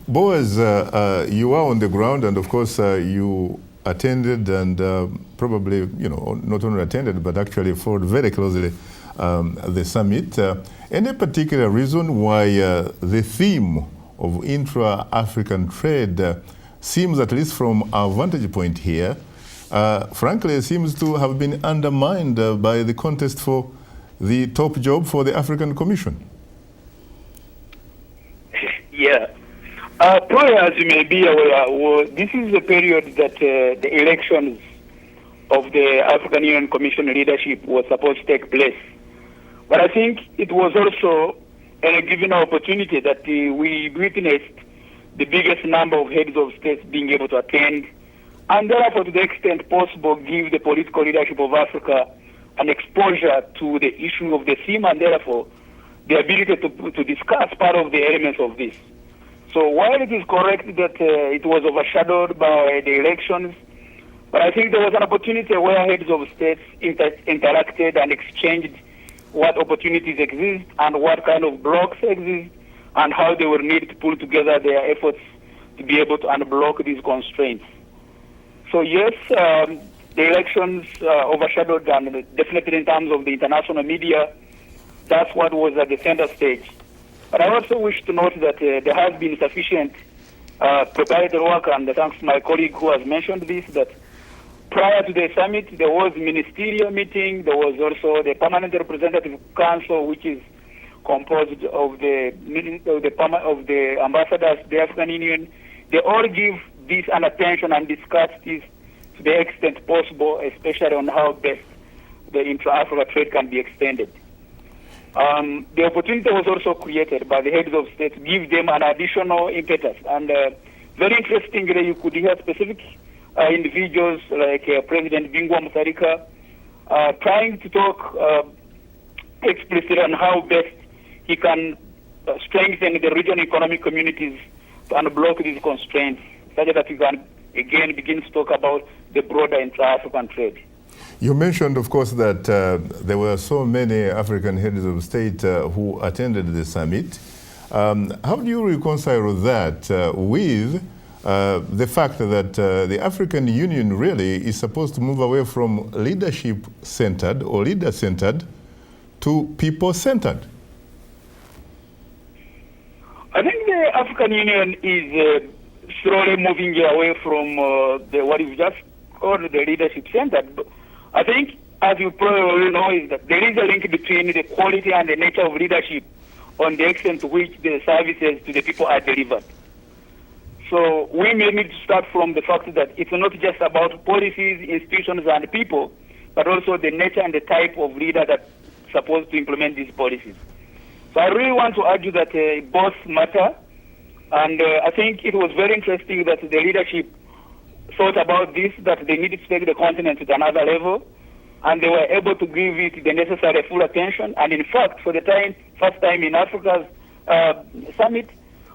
Boaz, you are on the ground, and of course you attended and probably, not only attended, but actually followed very closely the summit. Any particular reason why the theme of intra-African trade seems, at least from our vantage point here, frankly, seems to have been undermined by the contest for the top job for the African Commission? Yeah. Probably, as you may be aware, this is the period that the elections of the African Union Commission leadership was supposed to take place. But I think it was also a given opportunity that we witnessed the biggest number of heads of states being able to attend, and therefore, to the extent possible, give the political leadership of Africa an exposure to the issue of the theme, and therefore the ability to discuss part of the elements of this. So while it is correct that it was overshadowed by the elections, but I think there was an opportunity where heads of states interacted and exchanged what opportunities exist and what kind of blocks exist and how they will need to pull together their efforts to be able to unblock these constraints. So yes, the elections overshadowed, and definitely in terms of the international media, that's what was at the center stage. But I also wish to note that there has been sufficient preparatory work, and thanks to my colleague who has mentioned this, that prior to the summit, there was ministerial meeting, there was also the Permanent Representative Council, which is composed of the ambassadors, the African Union. They all give this an attention and discuss this to the extent possible, especially on how best the intra-Africa trade can be extended. The opportunity was also created by the heads of state to give them an additional impetus. And very interestingly, you could hear specific individuals like President Bingwa Mutharika trying to talk explicitly on how best he can strengthen the regional economic communities to unblock these constraints, such that we can again begin to talk about the broader intra-African trade. You mentioned, of course, that there were so many African heads of state who attended the summit. How do you reconcile that with the fact that the African Union really is supposed to move away from leadership-centered or leader-centered to people-centered? I think the African Union is slowly moving away from what you just called the leadership-centered. I think, as you probably know, is that there is a link between the quality and the nature of leadership on the extent to which the services to the people are delivered. So we may need to start from the fact that it's not just about policies, institutions, and people, but also the nature and the type of leader that's supposed to implement these policies. So I really want to argue that both matter, and I think it was very interesting that the leadership thought about this, that they needed to take the continent to another level, and they were able to give it the necessary full attention. And in fact, for the first time in Africa's summit,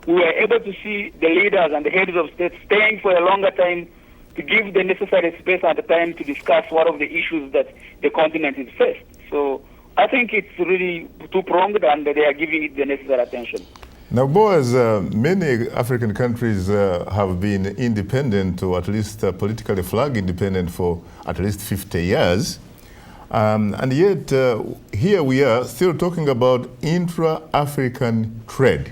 we were able to see the leaders and the heads of state staying for a longer time to give the necessary space and the time to discuss one of the issues that the continent is faced. So I think it's really two-pronged, and they are giving it the necessary attention. Now, Boaz, many African countries have been independent, or at least politically flag independent, for at least 50 years. And yet, here we are still talking about intra-African trade.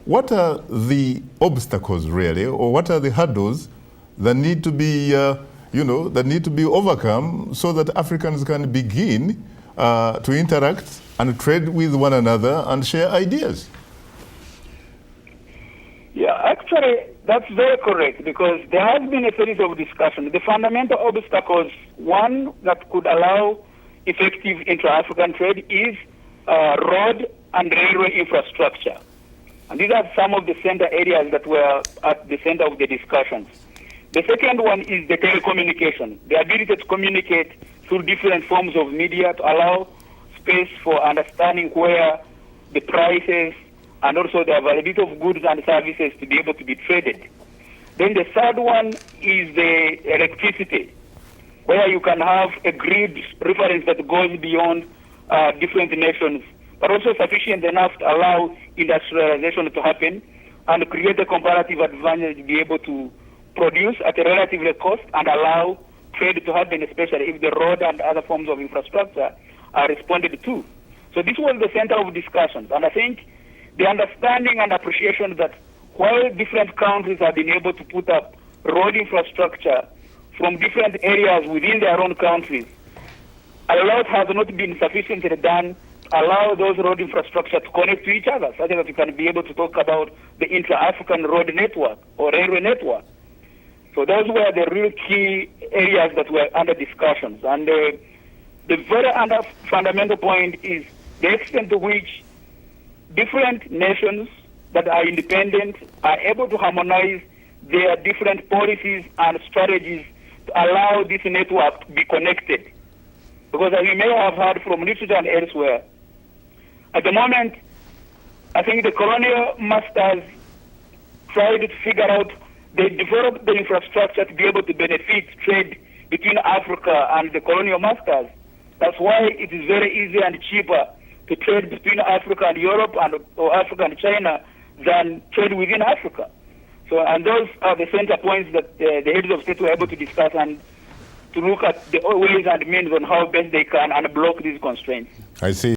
What are the obstacles, really, or what are the hurdles that need to be, that need to be overcome so that Africans can begin to interact and trade with one another and share ideas? Yeah, actually, that's very correct, because there has been a series of discussions. The fundamental obstacles, one that could allow effective intra-African trade, is road and railway infrastructure. And these are some of the center areas that were at the center of the discussions. The second one is the telecommunication, the ability to communicate through different forms of media to allow space for understanding where the prices and also the availability of goods and services to be able to be traded. Then the third one is the electricity, where you can have a grid reference that goes beyond different nations, but also sufficient enough to allow industrialization to happen and create a comparative advantage to be able to produce at a relatively cost and allow trade to happen, especially if the road and other forms of infrastructure are responded to. So this was the center of discussions, and I think the understanding and appreciation that while different countries have been able to put up road infrastructure from different areas within their own countries, a lot has not been sufficiently done to allow those road infrastructure to connect to each other, such that we can be able to talk about the intra-African road network or railway network. So those were the real key areas that were under discussions. And the very fundamental point is the extent to which different nations that are independent are able to harmonize their different policies and strategies to allow this network to be connected. Because as you may have heard from literature and elsewhere, at the moment, I think the colonial masters tried to figure out, they developed the infrastructure to be able to benefit trade between Africa and the colonial masters. That's why it is very easy and cheaper to trade between Africa and Europe or Africa and China than trade within Africa. So, and those are the center points that the heads of state were able to discuss and to look at the ways and means on how best they can unblock these constraints. I see.